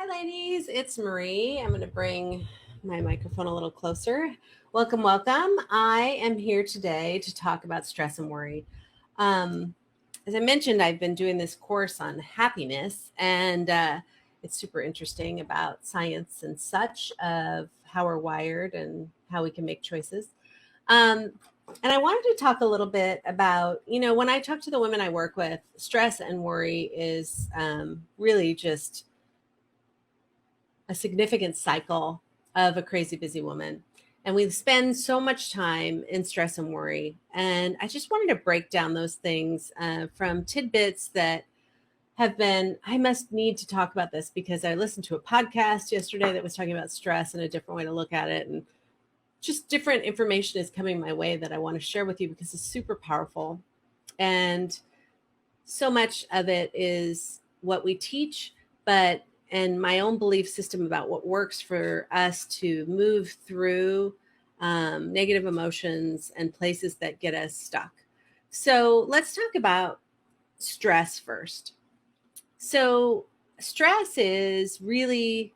Hi, ladies. It's Marie. I'm going to bring my microphone a little closer. Welcome, welcome. I am here today to talk about stress and worry. Um, as I mentioned, I've been doing this course on happiness, and it's super interesting about science and such of how we're wired and how we can make choices. Um, and I wanted to talk a little bit about, when I talk to the women I work with, stress and worry is really just a significant cycle of a crazy busy woman. And we spend so much time in stress and worry. And I just wanted to break down those things from tidbits that have been, I must need to talk about this because I listened to a podcast yesterday that was talking about stress and a different way to look at it. And just different information is coming my way that I want to share with you because it's super powerful. And so much of it is what we teach, but and my own belief system about what works for us to move through negative emotions and places that get us stuck. So let's talk about stress first. So stress is really,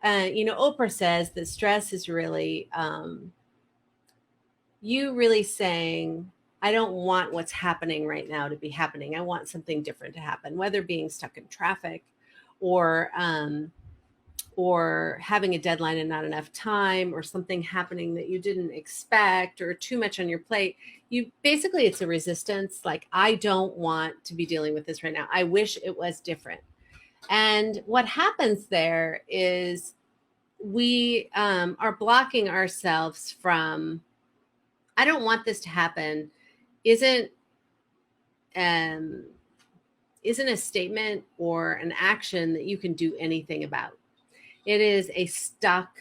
Oprah says that stress is really you really saying, I don't want what's happening right now to be happening. I want something different to happen, whether being stuck in traffic or having a deadline and not enough time or something happening that you didn't expect or too much on your plate. You basically, it's a resistance. Like, I don't want to be dealing with this right now. I wish it was different. And what happens there is we are blocking ourselves from, I don't want this to happen, isn't um, isn't a statement or an action that you can do anything about. It is a stuck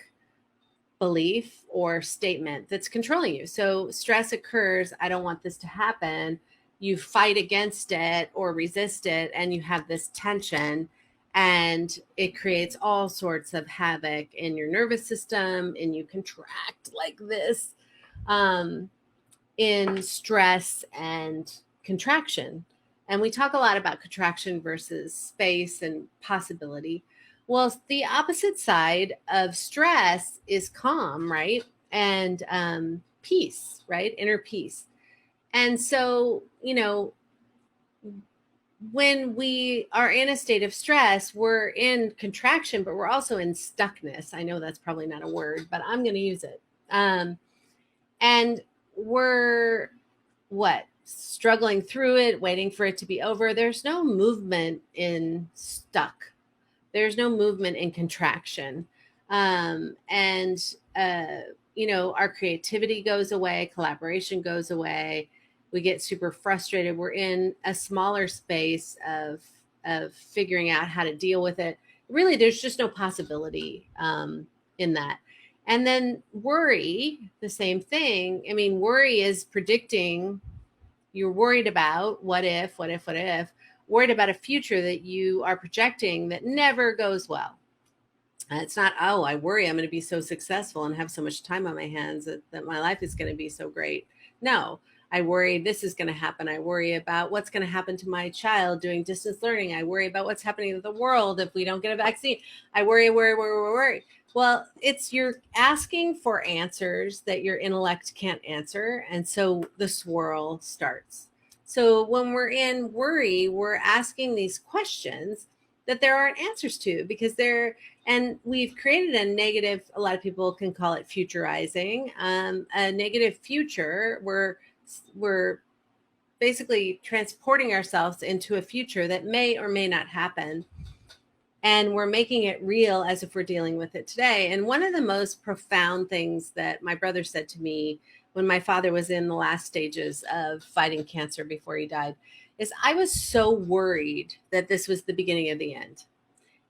belief or statement that's controlling you. So stress occurs, I don't want this to happen. You fight against it or resist it, and you have this tension, and it creates all sorts of havoc in your nervous system, and you contract like this. In stress and contraction. And we talk a lot about contraction versus space and possibility. Well, the opposite side of stress is calm, right? And peace, right? Inner peace. And so, when we are in a state of stress, we're in contraction, but we're also in stuckness. I know that's probably not a word, but I'm going to use it. And we're struggling through it, waiting for it to be over. There's no movement in stuck. There's no movement in contraction. And our creativity goes away, collaboration goes away. We get super frustrated. We're in a smaller space of figuring out how to deal with it. Really, there's just no possibility in that. And then worry, the same thing. I mean, worry is predicting. You're worried about what if, worried about a future that you are projecting that never goes well. It's not, oh, I worry I'm going to be so successful and have so much time on my hands that my life is going to be so great. No, I worry this is going to happen. I worry about what's going to happen to my child doing distance learning. I worry about what's happening to the world if we don't get a vaccine. I worry. Well, it's you're asking for answers that your intellect can't answer. And so the swirl starts. So when we're in worry, we're asking these questions that there aren't answers to because and we've created a negative, a lot of people can call it futurizing, a negative future where we're basically transporting ourselves into a future that may or may not happen. And we're making it real as if we're dealing with it today. And one of the most profound things that my brother said to me when my father was in the last stages of fighting cancer before he died is, I was so worried that this was the beginning of the end.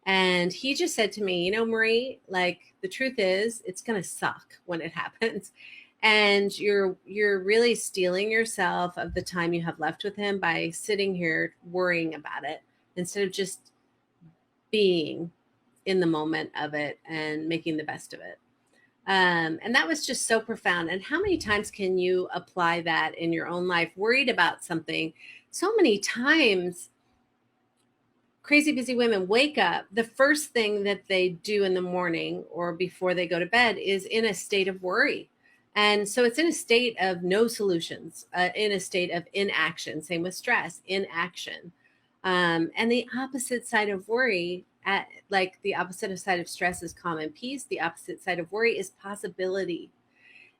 And he just said to me, Marie, like, the truth is it's going to suck when it happens. And you're really stealing yourself of the time you have left with him by sitting here worrying about it instead of just being in the moment of it and making the best of it. And that was just so profound. And how many times can you apply that in your own life? Worried about something so many times, crazy busy women wake up, the first thing that they do in the morning or before they go to bed is in a state of worry. And so it's in a state of no solutions, in a state of inaction. Same with stress, inaction. And the opposite side of worry, like the opposite side of stress is calm and peace. The opposite side of worry is possibility.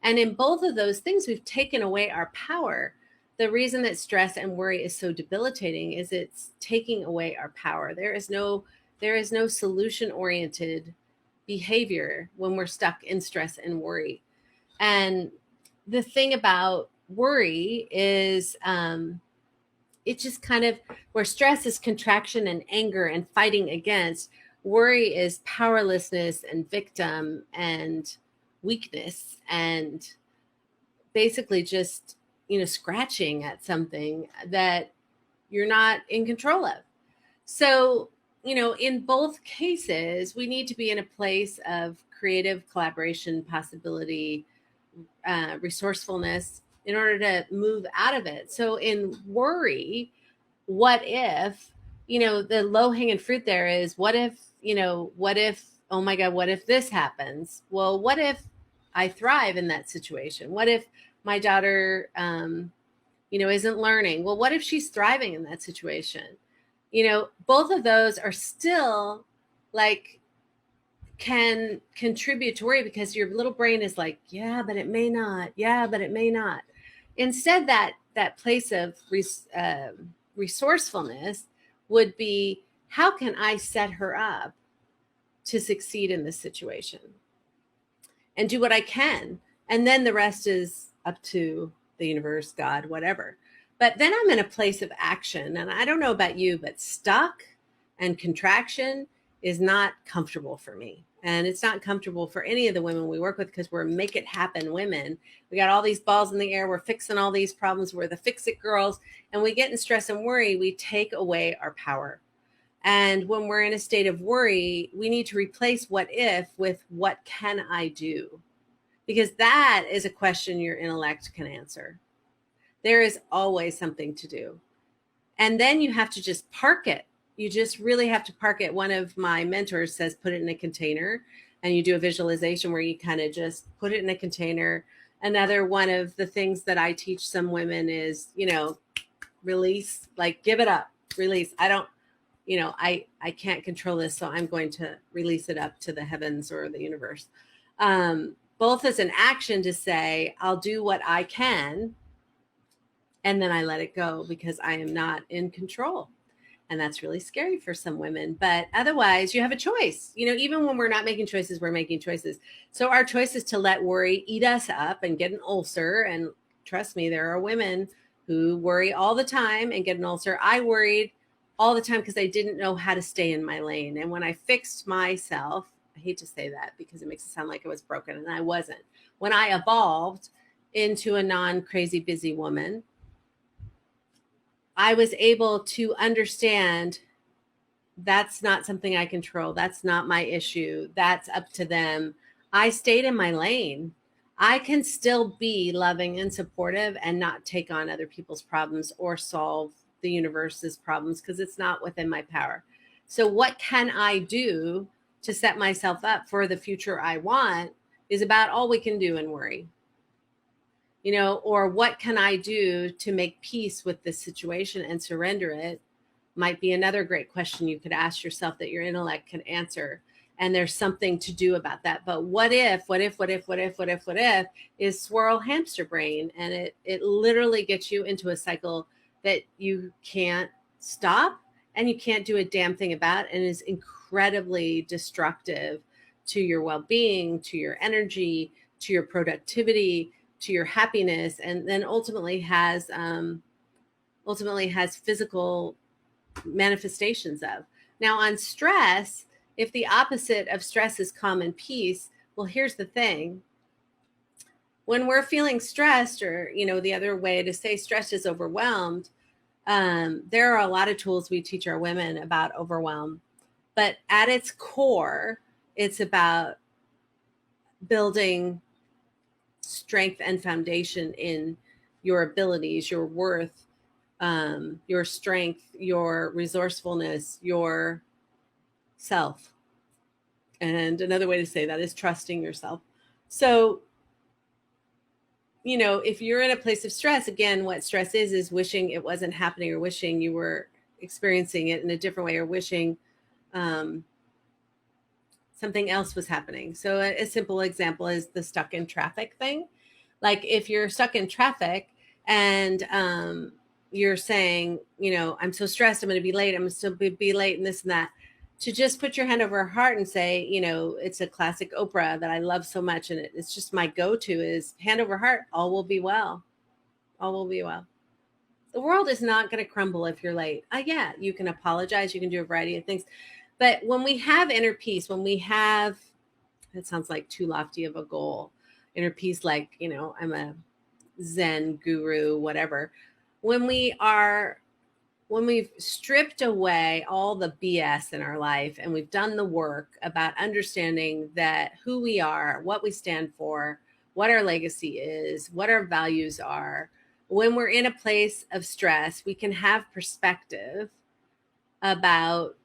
And in both of those things, we've taken away our power. The reason that stress and worry is so debilitating is it's taking away our power. There is no solution oriented behavior when we're stuck in stress and worry. And the thing about worry is it just kind of, where stress is contraction and anger and fighting against, worry is powerlessness and victim and weakness and basically just, scratching at something that you're not in control of. So, in both cases, we need to be in a place of creative collaboration, possibility, resourcefulness in order to move out of it. So, in worry, what if, the low hanging fruit there is what if, oh my God, what if this happens? Well, what if I thrive in that situation? What if my daughter, isn't learning? Well, what if she's thriving in that situation? Both of those are still like, can contribute to worry because your little brain is like, yeah, but it may not. Yeah, but it may not. Instead, that place of resourcefulness would be, how can I set her up to succeed in this situation and do what I can? And then the rest is up to the universe, God, whatever. But then I'm in a place of action. And I don't know about you, but stuck and contraction is not comfortable for me. And it's not comfortable for any of the women we work with because we're make it happen women. We got all these balls in the air. We're fixing all these problems. We're the fix it girls. And we get in stress and worry. We take away our power. And when we're in a state of worry, we need to replace what if with what can I do? Because that is a question your intellect can answer. There is always something to do. And then you have to just park it. You just really have to park it. One of my mentors says, put it in a container, and you do a visualization where you kind of just put it in a container. Another one of the things that I teach some women is, release, like give it up, release. I can't control this, so I'm going to release it up to the heavens or the universe. Both as an action to say, I'll do what I can, and then I let it go because I am not in control. And that's really scary for some women. But otherwise, you have a choice. Even when we're not making choices, we're making choices. So our choice is to let worry eat us up and get an ulcer. And trust me, there are women who worry all the time and get an ulcer. I worried all the time because I didn't know how to stay in my lane. And when I fixed myself, I hate to say that because it makes it sound like I was broken, and I wasn't. When I evolved into a non-crazy busy woman, I was able to understand that's not something I control. That's not my issue. That's up to them. I stayed in my lane. I can still be loving and supportive and not take on other people's problems or solve the universe's problems because it's not within my power. So what can I do to set myself up for the future I want is about all we can do in worry. Or what can I do to make peace with this situation and surrender it might be another great question you could ask yourself that your intellect can answer. And there's something to do about that. But what if is swirl hamster brain. And it literally gets you into a cycle that you can't stop and you can't do a damn thing about, and is incredibly destructive to your well-being, to your energy, to your productivity, to your happiness, and then ultimately has physical manifestations of. Now on stress, if the opposite of stress is calm and peace, well, here's the thing. When we're feeling stressed, or the other way to say stressed is overwhelmed, there are a lot of tools we teach our women about overwhelm, but at its core, it's about building strength and foundation in your abilities, your worth, your strength, your resourcefulness, your self. And another way to say that is trusting yourself. So, if you're in a place of stress, again, what stress is wishing it wasn't happening, or wishing you were experiencing it in a different way, or wishing um, something else was happening. So a simple example is the stuck in traffic thing. Like if you're stuck in traffic and you're saying, I'm so stressed, I'm going to be late, I'm going to still be late, and this and that, to just put your hand over her heart and say, it's a classic Oprah that I love so much, and it's just my go-to is hand over heart, all will be well. All will be well. The world is not going to crumble if you're late. Yeah, you can apologize, you can do a variety of things. But when we have inner peace, when we have, it sounds like too lofty of a goal, inner peace, like, I'm a Zen guru, whatever. When we've stripped away all the BS in our life and we've done the work about understanding that who we are, what we stand for, what our legacy is, what our values are, when we're in a place of stress, we can have perspective about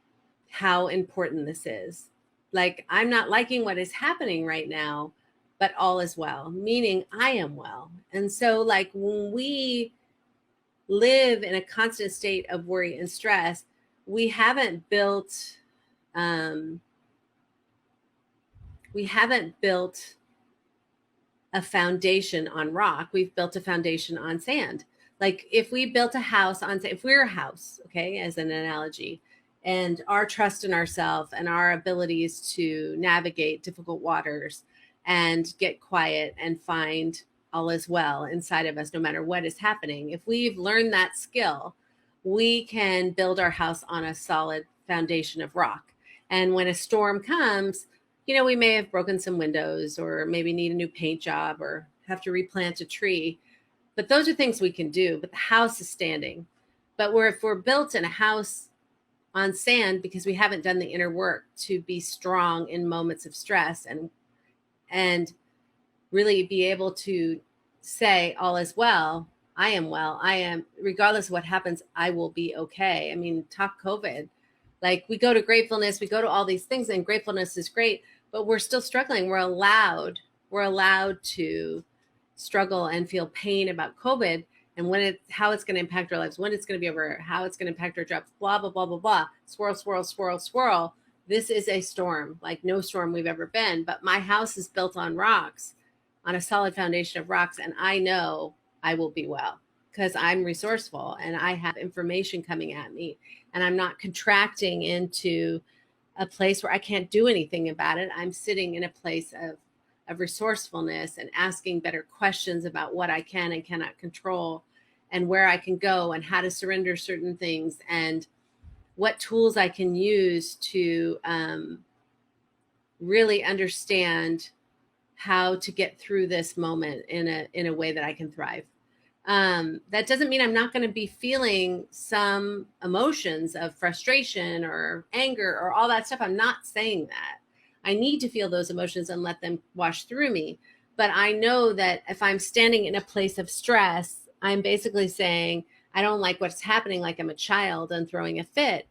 how important this is. Like, I'm not liking what is happening right now, but all is well, meaning I am well. And so, like, when we live in a constant state of worry and stress, we haven't built a foundation on rock. We've built a foundation on sand. Like if we built a house on, if we're a house, okay, as an analogy, and our trust in ourselves and our abilities to navigate difficult waters and get quiet and find all is well inside of us, no matter what is happening. If we've learned that skill, we can build our house on a solid foundation of rock. And when a storm comes, we may have broken some windows or maybe need a new paint job or have to replant a tree. But those are things we can do. But the house is standing. But if we're built in a house on sand because we haven't done the inner work to be strong in moments of stress and really be able to say all is well, I am well, I am, regardless of what happens, I will be okay. I mean, talk COVID. Like we go to gratefulness, we go to all these things, and gratefulness is great, but we're still struggling. We're allowed to struggle and feel pain about COVID and how it's going to impact our lives, when it's going to be over, how it's going to impact our jobs, blah, blah, blah, blah, blah. Swirl, swirl, swirl, swirl. This is a storm, like no storm we've ever been. But my house is built on rocks, on a solid foundation of rocks. And I know I will be well because I'm resourceful and I have information coming at me and I'm not contracting into a place where I can't do anything about it. I'm sitting in a place of resourcefulness and asking better questions about what I can and cannot control and where I can go and how to surrender certain things and what tools I can use to really understand how to get through this moment in a way that I can thrive. That doesn't mean I'm not going to be feeling some emotions of frustration or anger or all that stuff. I'm not saying that. I need to feel those emotions and let them wash through me. But I know that if I'm standing in a place of stress, I'm basically saying, I don't like what's happening, like I'm a child and throwing a fit.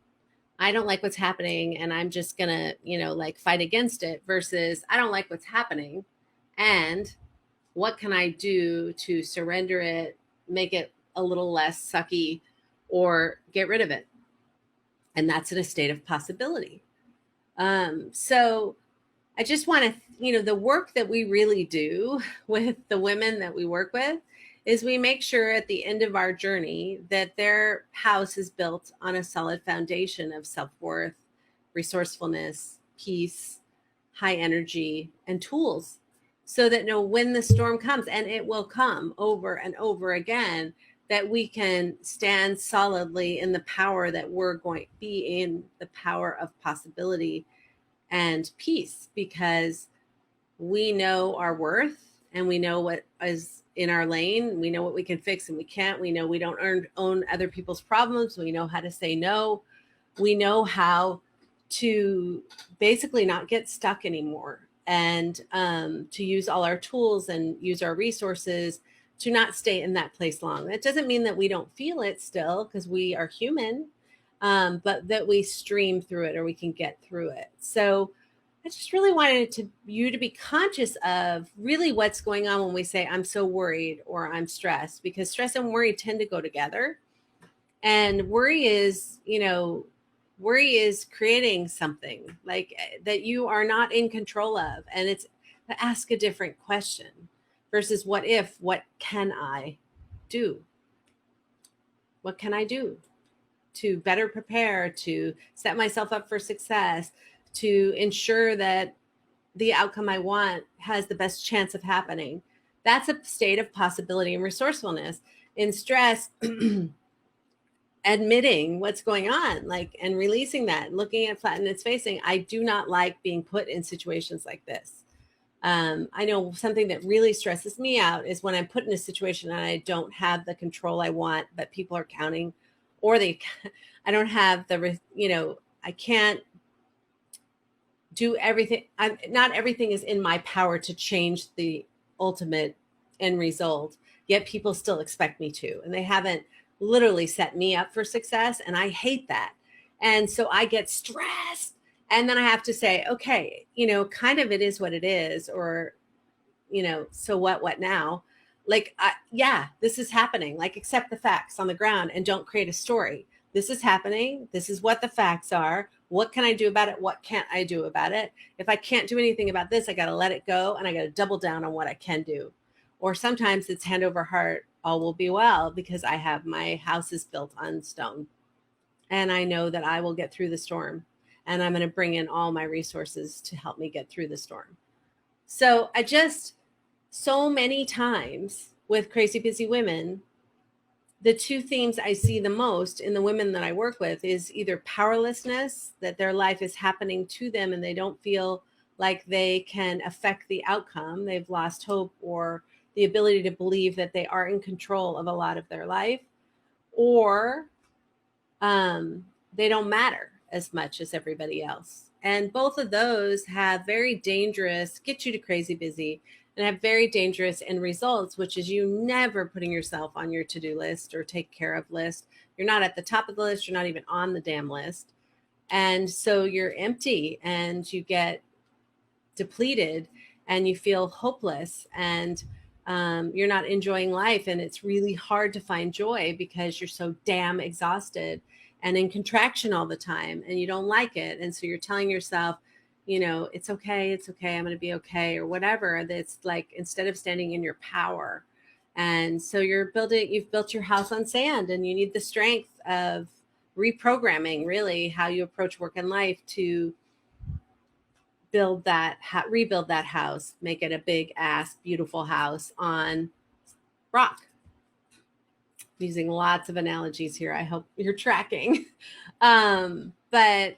I don't like what's happening and I'm just going to, like fight against it, versus I don't like what's happening. And what can I do to surrender it, make it a little less sucky, or get rid of it? And that's in a state of possibility. So I just want to, the work that we really do with the women that we work with is we make sure at the end of our journey that their house is built on a solid foundation of self-worth, resourcefulness, peace, high energy, and tools, so that when the storm comes, and it will come over and over again, that we can stand solidly in the power that we're going to be in, the power of possibility and peace, because we know our worth and we know what is in our lane. We know what we can fix and we can't. We know we don't own other people's problems. We know how to say no. We know how to basically not get stuck anymore, and to use all our tools and use our resources to not stay in that place long. That doesn't mean that we don't feel it still, because we are human, but that we stream through it, or we can get through it. So I just really wanted you to be conscious of really what's going on when we say, I'm so worried or I'm stressed, because stress and worry tend to go together. And worry is, worry is creating something like that you are not in control of. And it's to ask a different question versus what can I do? What can I do to better prepare, to set myself up for success, to ensure that the outcome I want has the best chance of happening? That's a state of possibility and resourcefulness. In stress, admitting what's going on, and releasing that, looking at flat in its facing. I do not like being put in situations like this. I know something that really stresses me out is when I'm put in a situation and I don't have the control I want, but people are counting, or I don't have I can't do everything. Not everything is in my power to change the ultimate end result, yet people still expect me to, and they haven't literally set me up for success. And I hate that. And so I get stressed. And then I have to say, okay, kind of it is what it is, or, so what now? Yeah, this is happening. Accept the facts on the ground and don't create a story. This is happening. This is what the facts are. What can I do about it? What can't I do about it? If I can't do anything about this, I got to let it go, and I got to double down on what I can do. Or sometimes it's hand over heart, all will be well, because I have my house is built on stone. And I know that I will get through the storm, and I'm going to bring in all my resources to help me get through the storm. So so many times with Crazy Busy Women, the two themes I see the most in the women that I work with is either powerlessness, that their life is happening to them and they don't feel like they can affect the outcome. They've lost hope or the ability to believe that they are in control of a lot of their life, or they don't matter as much as everybody else. And both of those have very dangerous, get you to crazy busy, and have very dangerous end results, which is you never putting yourself on your to-do list or take care of list. You're not at the top of the list. You're not even on the damn list. And so you're empty and you get depleted and you feel hopeless, and you're not enjoying life. And it's really hard to find joy because you're so damn exhausted and in contraction all the time, and you don't like it. And so you're telling yourself, it's okay, I'm going to be okay, or whatever. That's instead of standing in your power. And so you've built your house on sand, and you need the strength of reprogramming really how you approach work and life to rebuild that house, make it a big ass beautiful house on rock. Using lots of analogies here. I hope you're tracking. But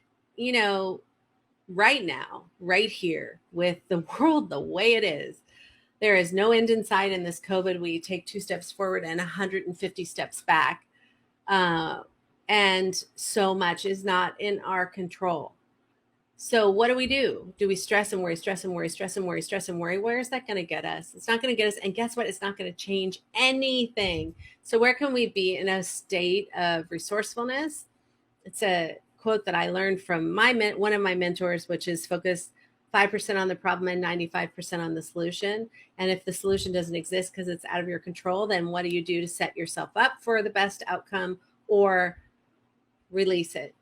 right now, right here, with the world the way it is, there is no end in sight in this COVID. We take 2 steps forward and 150 steps back. And so much is not in our control. So what do? Do we stress and worry, stress and worry, stress and worry, stress and worry? Where is that going to get us? It's not going to get us. And guess what? It's not going to change anything. So where can we be in a state of resourcefulness? It's a quote that I learned from one of my mentors, which is focus 5% on the problem and 95% on the solution. And if the solution doesn't exist because it's out of your control, then what do you do to set yourself up for the best outcome, or release it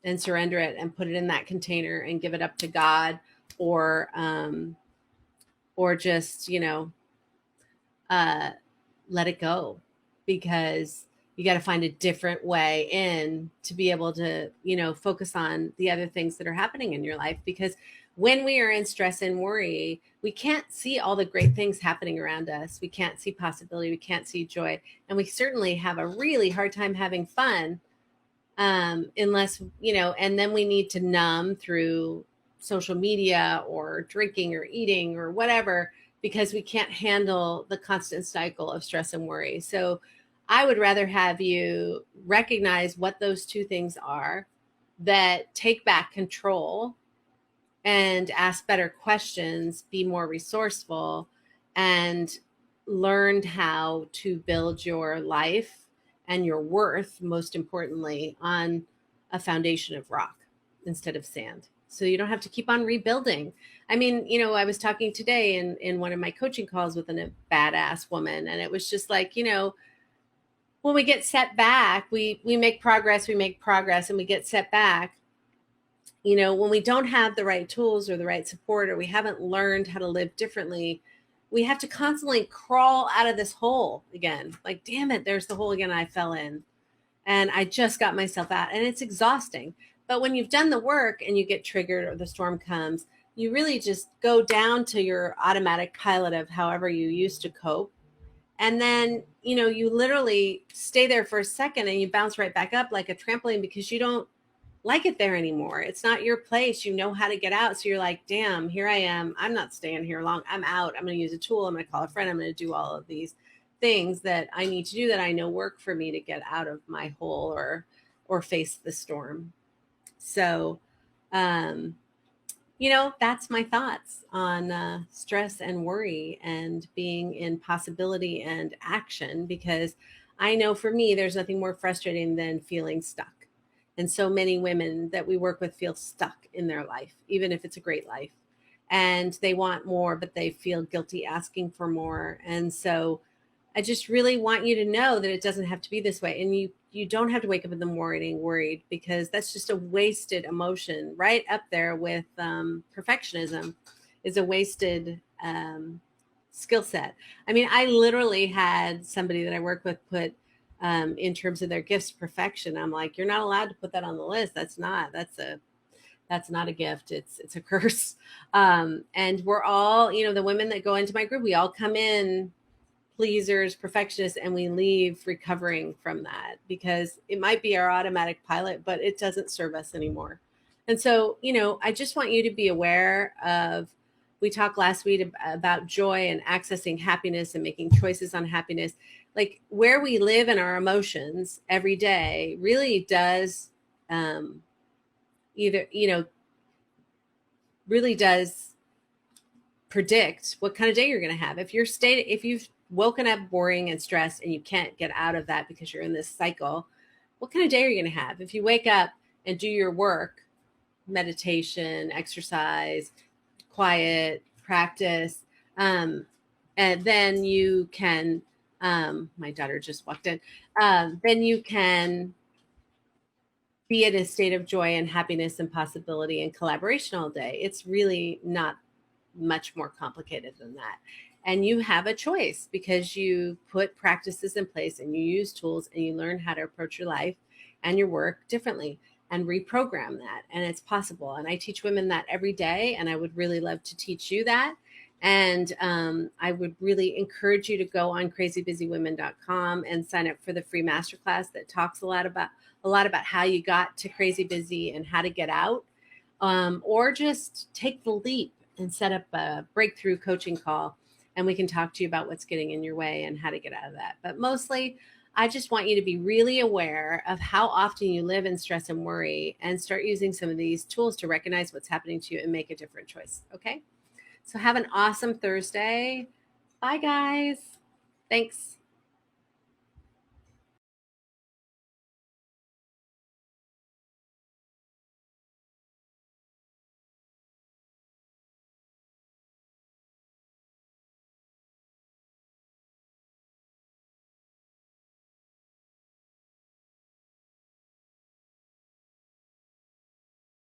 and surrender it and put it in that container and give it up to God, or just, let it go, because you got to find a different way in to be able to, focus on the other things that are happening in your life. Because when we are in stress and worry, we can't see all the great things happening around us. We can't see possibility. We can't see joy. And we certainly have a really hard time having fun, unless, and then we need to numb through social media or drinking or eating or whatever, because we can't handle the constant cycle of stress and worry. So I would rather have you recognize what those two things are, that take back control and ask better questions, be more resourceful, and learned how to build your life and your worth, most importantly, on a foundation of rock instead of sand. So you don't have to keep on rebuilding. I mean, I was talking today in one of my coaching calls with a badass woman, and it was just like, when we get set back, we make progress, and we get set back. When we don't have the right tools or the right support, or we haven't learned how to live differently, we have to constantly crawl out of this hole again. Like, damn it, there's the hole again I fell in. And I just got myself out, and it's exhausting. But when you've done the work and you get triggered or the storm comes, you really just go down to your automatic pilot of however you used to cope. And then, you literally stay there for a second and you bounce right back up like a trampoline because you don't like it there anymore. It's not your place. You know how to get out. So you're like, damn, here I am. I'm not staying here long. I'm out. I'm going to use a tool. I'm going to call a friend. I'm going to do all of these things that I need to do that I know work for me to get out of my hole or face the storm. So, um, that's my thoughts on stress and worry and being in possibility and action, because I know for me, there's nothing more frustrating than feeling stuck. And so many women that we work with feel stuck in their life, even if it's a great life. And they want more, but they feel guilty asking for more. And so I just really want you to know that it doesn't have to be this way. And you don't have to wake up in the morning worried, because that's just a wasted emotion. Right up there with perfectionism is a wasted skill set. I mean, I literally had somebody that I work with put in terms of their gifts perfection. I'm like, you're not allowed to put that on the list. That's not a gift. It's a curse. And we're all, the women that go into my group, we all come in pleasers, perfectionists, and we leave recovering from that, because it might be our automatic pilot, but it doesn't serve us anymore. And so, I just want you to be aware of, we talked last week about joy and accessing happiness and making choices on happiness. Like, where we live in our emotions every day really does either, really does predict what kind of day you're going to have. If you've woken up boring and stressed and you can't get out of that because you're in this cycle, what kind of day are you going to have? If you wake up and do your work, meditation, exercise, quiet, practice, and then you can, my daughter just walked in, then you can be in a state of joy and happiness and possibility and collaboration all day. It's really not much more complicated than that. And you have a choice, because you put practices in place and you use tools and you learn how to approach your life and your work differently and reprogram that. And it's possible. And I teach women that every day. And I would really love to teach you that. And I would really encourage you to go on crazybusywomen.com and sign up for the free masterclass that talks a lot about how you got to crazy busy and how to get out, or just take the leap and set up a breakthrough coaching call, and we can talk to you about what's getting in your way and how to get out of that. But mostly, I just want you to be really aware of how often you live in stress and worry, and start using some of these tools to recognize what's happening to you and make a different choice. Okay? So have an awesome Thursday. Bye, guys. Thanks.